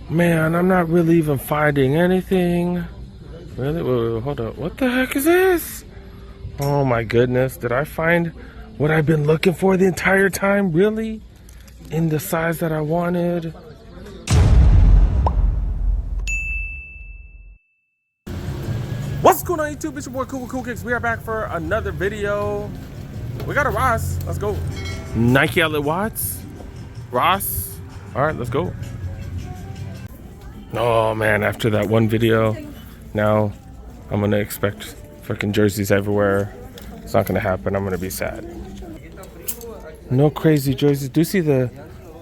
Man, I'm not really even finding anything. Really? Wait, hold up. What the heck is this? Oh my goodness. Did I find what I've been looking for the entire time? Really? In the size that I wanted? What's going on YouTube? It's your boy Cool Kicks. We are back for another video. We got a Ross. Let's go. Nike outlet Watts. Ross. Alright, let's go. Oh man, after that one video, now I'm gonna expect freaking jerseys everywhere. It's not gonna happen. I'm gonna be sad. No crazy jerseys. Do you see the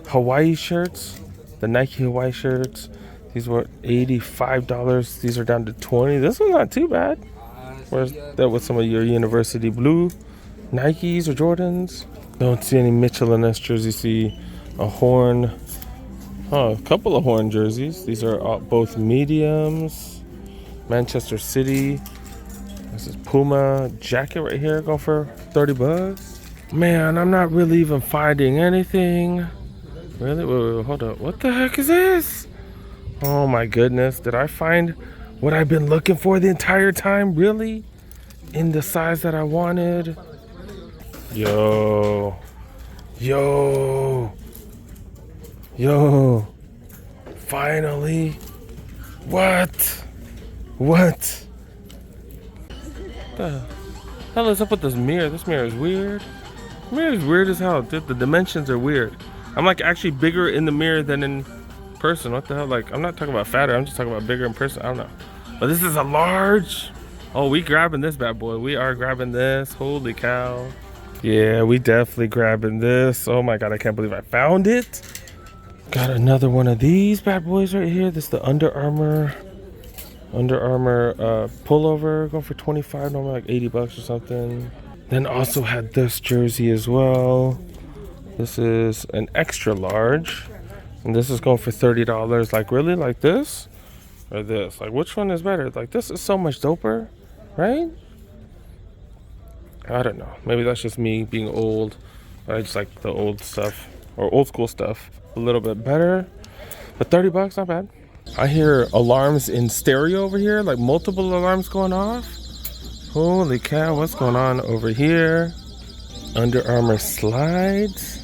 Hawaii shirts? The Nike Hawaii shirts. These were $85. These are down to $20. This one's not too bad. Where's that with some of your university blue Nikes or Jordans? Don't see any Mitchell in this jersey. See a Horn. Oh, a couple of Horn jerseys. These are both mediums. Manchester City. This is Puma jacket right here, going for 30 bucks. Man, I'm not really even finding anything. Really? Wait, hold up. What the heck is this? Oh my goodness. Did I find what I've been looking for the entire time? Really? In the size that I wanted? Yo. Finally. What the hell is up with this mirror? This mirror is weird. The mirror is weird as hell. Dude, the dimensions are weird. I'm like actually bigger in the mirror than in person. What the hell? Like, I'm not talking about fatter. I'm just talking about bigger in person. I don't know. But this is a large. Oh, we grabbing this bad boy. We are grabbing this. Holy cow. Yeah, we definitely grabbing this. Oh my God, I can't believe I found it. Got another one of these bad boys right here. This is the Under Armour pullover, going for 25, normally like 80 bucks or something. Then also had this jersey as well. This is an extra large, and this is going for $30. Like, really? Like this or this? Like, which one is better? Like, this is so much doper, right? I don't know. Maybe that's just me being old. I just like the old stuff or old school stuff a little bit better. But 30 bucks, not bad. I hear alarms in stereo over here, like multiple alarms going off. Holy cow, what's going on over here? Under Armour slides.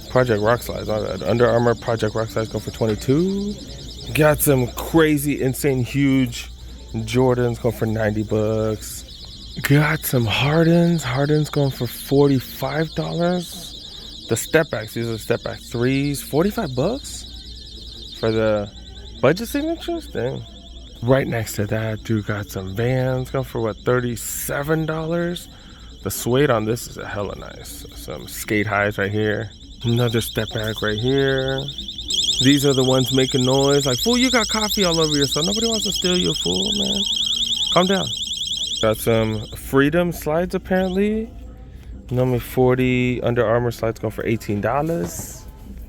Project Rock slides, not bad. Under Armour Project Rock slides go for 22. Got some crazy, insane, huge Jordans going for 90 bucks. Got some Hardens. Hardens going for $45. The step backs, these are step back threes, 45 bucks for the budget signatures. Dang. Right next to that, dude, got some Vans going for what, $37. The suede on this is a hella nice. Some skate highs right here. Another step back right here. These are the ones making noise. Like, fool, you got coffee all over yourself. Nobody wants to steal you, fool, man. Calm down. Got some Freedom slides apparently. Number 40 Under Armour slides going for $18.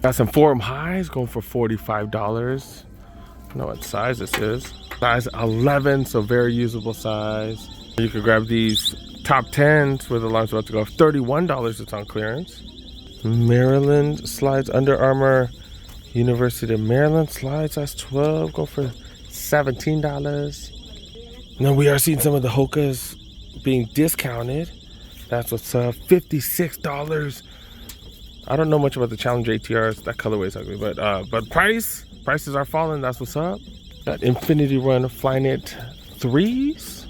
Got some Forum highs going for $45. I don't know what size this is. Size 11, so very usable size. You could grab these top 10s where the line's about to go. $31, it's on clearance. Maryland slides, Under Armour University of Maryland slides, size 12, go for $17. Now we are seeing some of the Hokas being discounted. That's what's up. $56. I don't know much about the Challenger ATRs. That colorway is ugly, but prices are falling. That's what's up. Got Infinity Run Flyknit 3s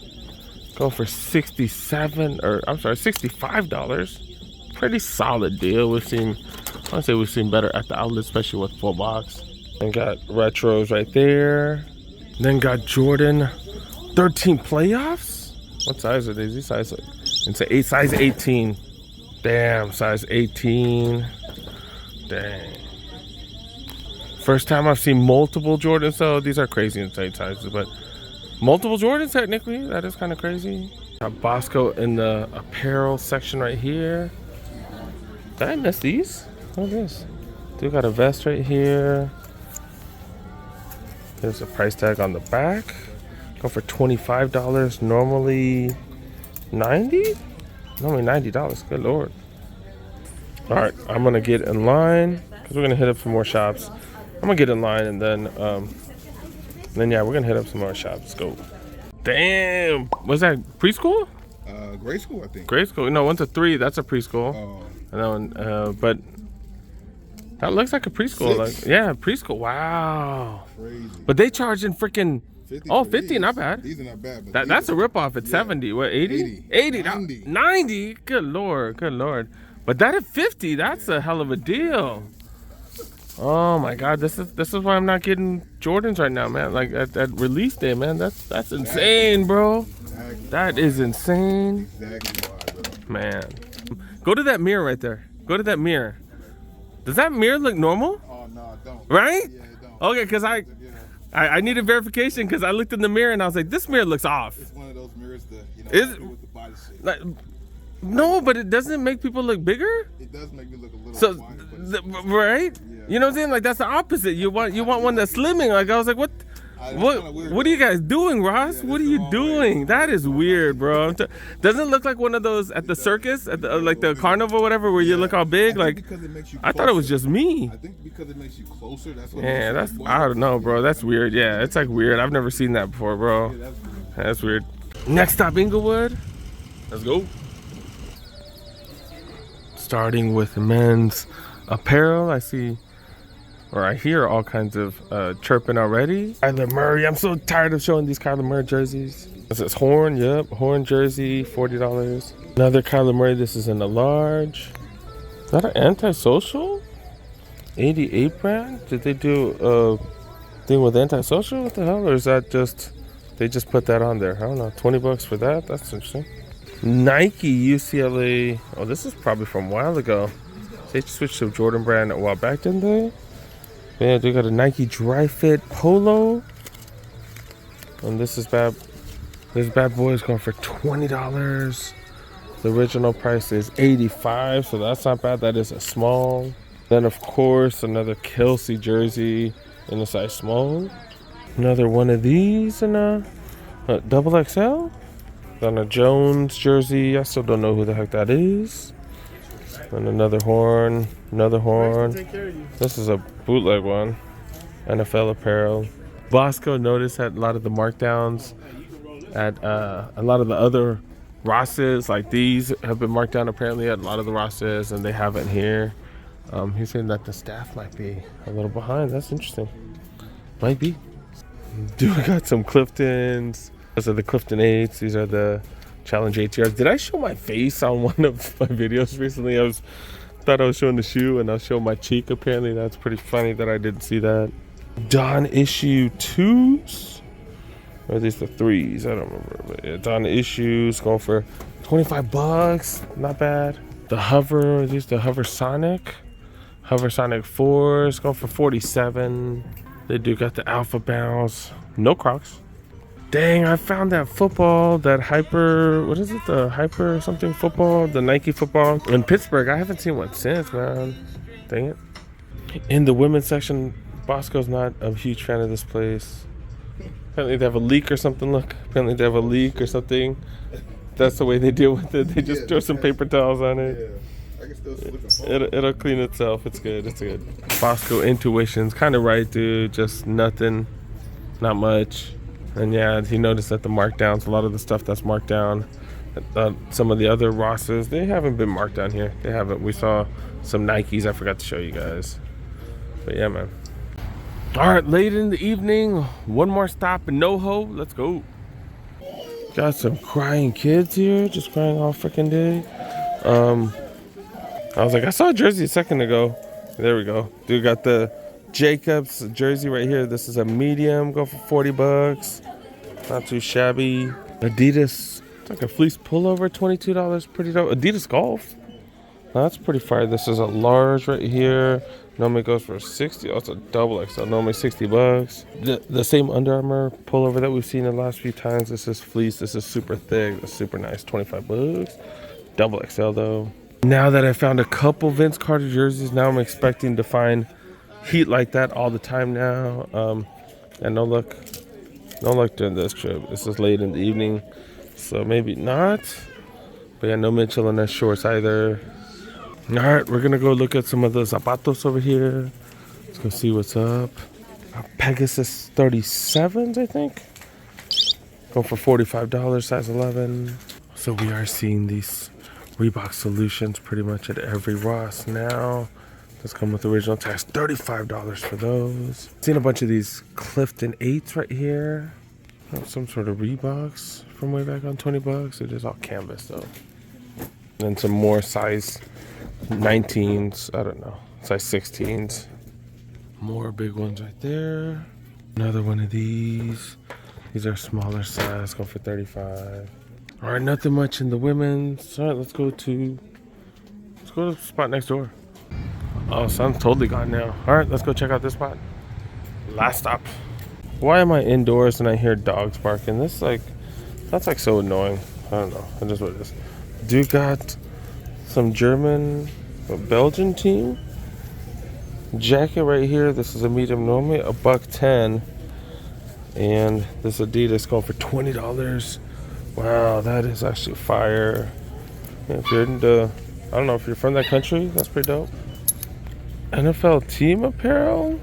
going for $65. Pretty solid deal. We've seen better at the outlet, especially with full box. And got retros right there. Then got Jordan 13 playoffs. What size are these? These size. It's a size 18. Damn, size 18. Dang. First time I've seen multiple Jordans. So these are crazy insane sizes, but multiple Jordans technically. That is kind of crazy. Got Bossco in the apparel section right here. Did I miss these? Look at this. Dude got a vest right here. There's a price tag on the back. Go for $25. Normally $90? Normally $90. Good lord. All right, I'm gonna get in line because we're gonna hit up some more shops I'm gonna get in line and then yeah, we're gonna hit up some more shops. Let's go. Damn, was that preschool? Grade school, I think. Grade school? No, 1 to 3. That's a preschool. And then, but that looks like a preschool. 6? Like, yeah, preschool. Wow. Crazy. But they charging freaking 50 50, these. not bad. These are not bad. But That's a ripoff at 70. What, 80? 80. 90. 90. Good lord. Good lord. But that at 50, that's a hell of a deal. Oh my God, this is why I'm not getting Jordans right now, man. Like at release day, man. That's insane, bro. Exactly. That is insane. Exactly why, bro. Man. Go to that mirror right there. Go to that mirror. Does that mirror look normal? Oh no, it don't. Right? Yeah, it don't. Okay, because I needed verification because I looked in the mirror and I was like, this mirror looks off. It's one of those mirrors that Is- with the body shape. Like, no, but it doesn't make people look bigger. It does make me look a little So, wider, but right? Yeah. You know what I'm saying? Like that's the opposite. You want one that's slimming. Like I was like, what? kinda weird, What are you guys doing, Ross? Yeah, what are that's you the wrong doing? way. That is weird, bro. Doesn't it look like one of those at the circus, at the, like the carnival, whatever, where you look all big? I think Like because it makes you I thought it was closer. just me. I think because it makes you closer. That's what. Yeah, makes that's it I don't know, bro. That's weird. Yeah, it's like weird. I've never seen that before, bro. Yeah, that's weird. That's weird. Next stop, Inglewood. Let's go. Starting with men's apparel, I see, or I hear all kinds of chirping already. Kyler Murray. I'm so tired of showing these Kyler Murray jerseys. This is Horn. Yep, Horn jersey, $40. Another Kyler Murray. This is in a large. Is that an antisocial? 88 brand? Did they do a thing with antisocial? What the hell? Or is that just they just put that on there? I don't know. $20 for that? That's interesting. Nike UCLA. Oh, this is probably from a while ago. They switched to Jordan brand a while back, didn't they? Yeah, they got a Nike Dry Fit Polo. And this is bad. This bad boy is going for $20. The original price is $85, so that's not bad. That is a small. Then of course another Kelsey jersey in a size small. Another one of these in a double XL. Then a Jones jersey. I still don't know who the heck that is. And another horn. Another horn. This is a bootleg one. NFL apparel. Bossco noticed had a lot of the markdowns at a lot of the other Rosses. Like these have been marked down apparently at a lot of the Rosses, and they haven't here. He's saying that the staff might be a little behind. That's interesting. Might be. Dude, we got some Cliftons. Those are the Clifton 8s. These are the Challenge ATRs. Did I show my face on one of my videos recently? Thought I was showing the shoe and I was showing my cheek. Apparently that's pretty funny that I didn't see that. Don issue 2s. Or are these the 3s? I don't remember. But yeah, Don issues going for $25. Not bad. The Hover. Are these the Hover Sonic? Hover Sonic 4s going for $47. They do got the Alpha Bounce. No Crocs. Dang, I found that football, that Hyper, what is it? The Hyper something football, the Nike football in Pittsburgh. I haven't seen one since, man. Dang it. In the women's section, Bossco's not a huge fan of this place. Apparently they have a leak or something. Look, apparently they have a leak or something. That's the way they deal with it. They just throw some paper towels on it. Yeah, I can still slip and fall. It'll clean itself. It's good. It's good. Bossco intuition's kind of right, dude. Just nothing, not much. And yeah, he noticed that the markdowns, a lot of the stuff that's marked down, some of the other Rosses, they haven't been marked down here. They haven't. We saw some Nikes. I forgot to show you guys. But yeah, man. All right, late in the evening, one more stop in NoHo. Let's go. Got some crying kids here, just crying all freaking day. I was like, I saw a jersey a second ago. There we go. Dude got the Jacobs jersey right here. This is a medium, go for $40. Not too shabby. Adidas, it's like a fleece pullover, $22. Pretty dope. Adidas Golf. Now that's pretty fire. This is a large right here. Normally goes for $60. Oh, it's a double XL. Normally $60. The same Under Armour pullover that we've seen the last few times. This is fleece. This is super thick. That's super nice. $25. Double XL though. Now that I found a couple Vince Carter jerseys, now I'm expecting to find heat like that all the time now. And no luck during this trip. This is late in the evening, so maybe not. But yeah, no Mitchell in their shorts either. All right, we're gonna go look at some of the zapatos over here. Let's go see what's up. Pegasus 37s, I think. Going for $45, size 11. So we are seeing these Reebok Solutions pretty much at every Ross now. Those come with original tax, $35 for those. Seen a bunch of these Clifton 8s right here. Some sort of Reeboks from way back on, $20. It is all canvas though. And some more size 19s, I don't know, size 16s. More big ones right there. Another one of these. These are smaller size, going for $35. All right, nothing much in the women's. All right, let's go to the spot next door. Oh, sun's totally gone now. All right, let's go check out this spot. Last stop. Why am I indoors and I hear dogs barking? That's like so annoying. I don't know. That's just what it is. Do got some German or Belgian team jacket right here. This is a medium, normally $110, and this Adidas going for $20. Wow, that is actually fire. If you're into, I don't know if you're from that country, that's pretty dope. NFL team apparel,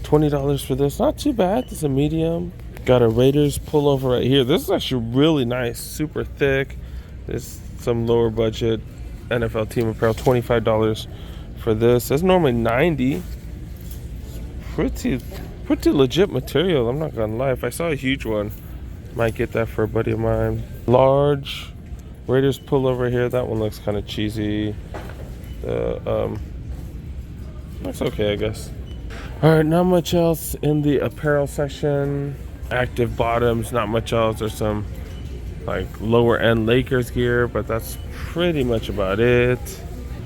$20 for this. Not too bad. This is a medium. Got a Raiders pullover right here. This is actually really nice, super thick. There's some lower budget NFL team apparel, $25 for this. That's normally $90. Pretty legit material, I'm not gonna lie. If I saw a huge one, might get that for a buddy of mine. Large Raiders pullover here. That one looks kind of cheesy. Looks okay, I guess. All right, not much else in the apparel section. Active bottoms, not much else. There's some like lower end Lakers gear, but that's pretty much about it.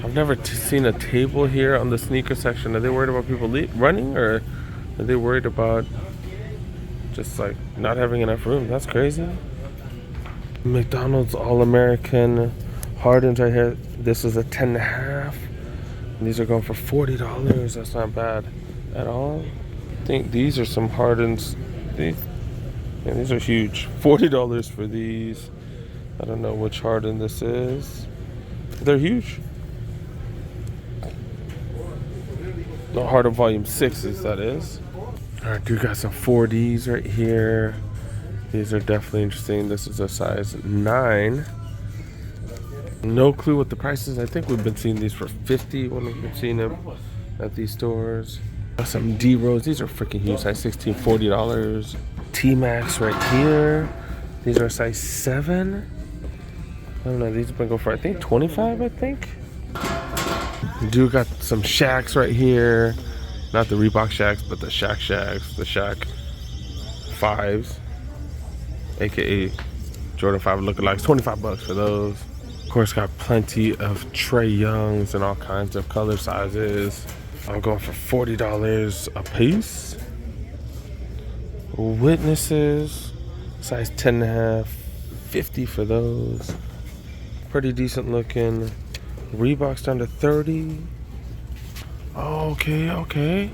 I've never seen a table here on the sneaker section. Are they worried about people running, or are they worried about just like not having enough room? That's crazy. McDonald's All-American Hardens right here. This is a 10.5. These are going for $40. That's not bad at all. I think these are some Hardens. These are huge. $40 for these. I don't know which Harden this is. They're huge. No, Harden Volume 6s, that is. Alright, dude, got some 4Ds right here. These are definitely interesting. This is a size 9. No clue what the price is. I think we've been seeing these for $50 when we've been seeing them at these stores. Got some D-Rose. These are freaking huge. Size 16, $40. T-Max right here. These are size 7. I don't know. These have been going for, I think, $25, I think. We do got some Shacks right here. Not the Reebok Shacks, but the Shacks. The Shack 5s. AKA Jordan 5 lookalikes. $25 for those. Of course, got plenty of Trae Youngs and all kinds of color sizes. I'm going for $40 a piece. Witnesses, size 10.5, $50 for those. Pretty decent looking. Reeboks down to $30. Oh, okay.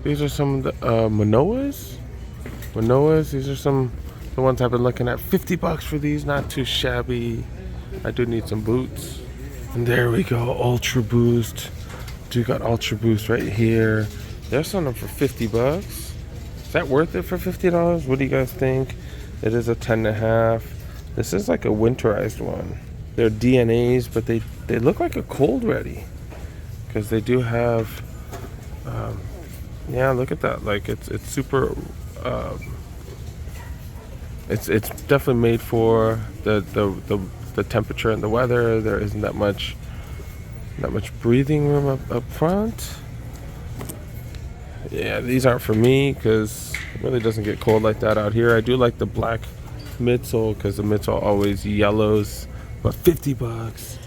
These are some of the Manoas. These are some the ones I've been looking at. $50 for these, not too shabby. I do need some boots. And there we go, Ultra Boost. Do got Ultra Boost right here. They're selling them for $50. Is that worth it for $50? What do you guys think? It is a 10.5. This is like a winterized one. They're DNAs, but they look like a cold ready, because they do have. Yeah, look at that. Like it's super. It's definitely made for the temperature and the weather. There isn't that much breathing room up front. Yeah, these aren't for me because it really doesn't get cold like that out here. I do like the black midsole because the midsole always yellows. But $50.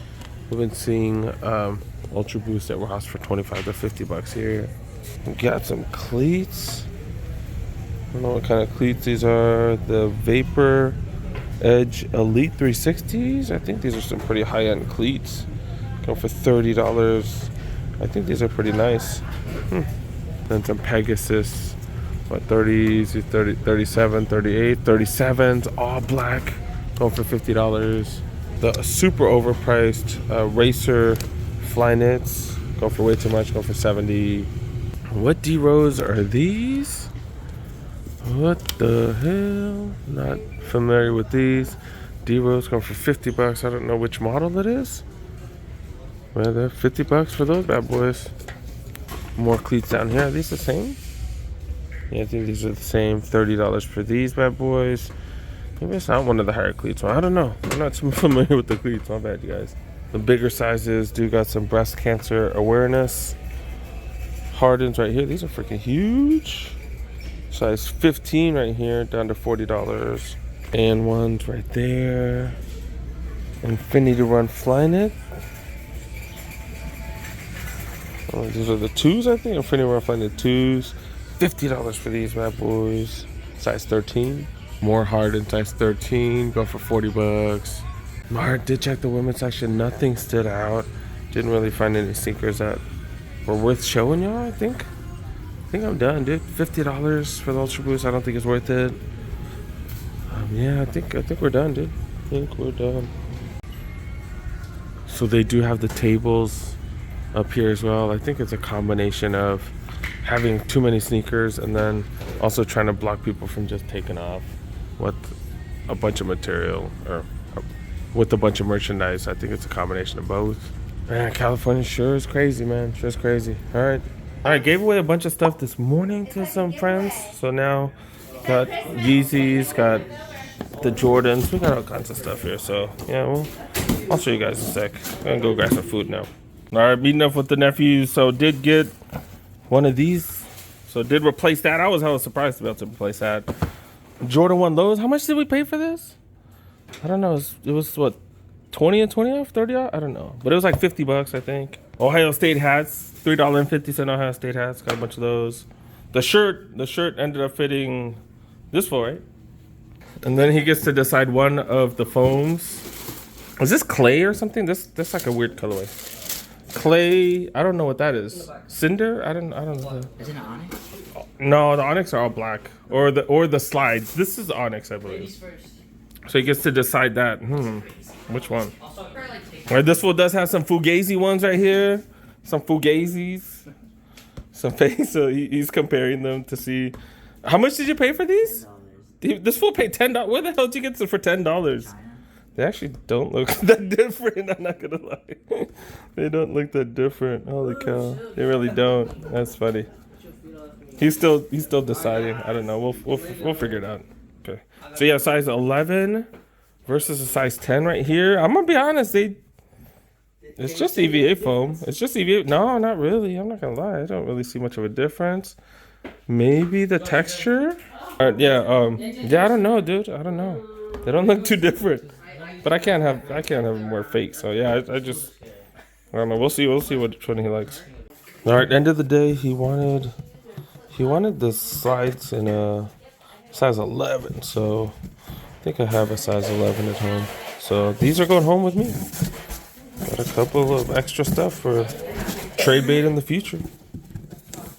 We've been seeing Ultra Boost at Ross for $25 to $50 here. We got some cleats. I don't know what kind of cleats these are. The Vapor Edge Elite 360s. I think these are some pretty high-end cleats. Going for $30. I think these are pretty nice. Then some Pegasus. What, 30s, 30, 37, 38, 37s, all black. Going for $50. The super overpriced Racer Flyknits. Going for way too much. Going for $70. What D-Rose are these? What the hell? Not familiar with these. D-Rose come for 50 bucks. I don't know which model it is. Well, they're 50 bucks for those bad boys. More cleats down here. Are these the same? Yeah, I think these are the same. $30 for these bad boys. Maybe it's not one of the higher cleats. Well, I don't know. I'm not too familiar with the cleats. My bad, you guys. The bigger sizes do got some breast cancer awareness. Hardens right here. These are freaking huge. Size 15 right here, down to $40. And ones right there. Infinity Run Flyknit. Oh, these are the twos, I think. Infinity Run Flyknit twos. $50 for these bad boys. Size 13. More Harden, size 13. Go for 40 bucks. I did check the women's section. Nothing stood out. Didn't really find any sneakers that were worth showing y'all, I think. I think I'm done, dude. $50 for the Ultra Boost. I don't think it's worth it. Yeah, I think we're done, dude. I think we're done. So they do have the tables up here as well. I think it's a combination of having too many sneakers and then also trying to block people from just taking off with a bunch of material or with a bunch of merchandise. I think it's a combination of both. Man, California sure is crazy, man. Sure is crazy. All right, gave away a bunch of stuff this morning to some friends. So now got Yeezys, got the Jordans. We got all kinds of stuff here. So yeah, well, I'll show you guys in a sec. I'm gonna go grab some food now. All right, meeting up with the nephews. So did get one of these. So did replace that. I was hella surprised to be able to replace that. Jordan 1 lows. How much did we pay for this? I don't know. It was what, 20 and 20 off, 30 off? I don't know. But it was like 50 bucks, I think. Ohio State hats, $3.50 Ohio State hats. Got a bunch of those. The shirt ended up fitting this full, right? And then he gets to decide one of the foams. Is this clay or something? That's like a weird colorway. Clay, I don't know what that is. Cinder? I don't know. Is it an Onyx? No, the Onyx are all black. Or the slides. This is Onyx, I believe. So he gets to decide that. Which one? All right, this one does have some Fugazi ones right here. Some Fugazis. So he's comparing them to see. How much did you pay for these? This fool paid $10. Where the hell did you get them for $10? They actually don't look that different. I'm not gonna lie. They don't look that different. Holy cow. They really don't. That's funny. He's still deciding. I don't know. We'll figure it out. Okay. So yeah, size 11 versus a size 10 right here. I'm gonna be honest. It's just EVA foam. It's just EVA. No, not really. I'm not gonna lie. I don't really see much of a difference. Maybe the texture. Yeah. I don't know, dude. I don't know. They don't look too different. But I can't have them wear fake. So yeah, I don't know. We'll see which one he likes. All right. End of the day, he wanted the slides in a size 11. So I think I have a size 11 at home. So these are going home with me. Got a couple of extra stuff for trade bait in the future.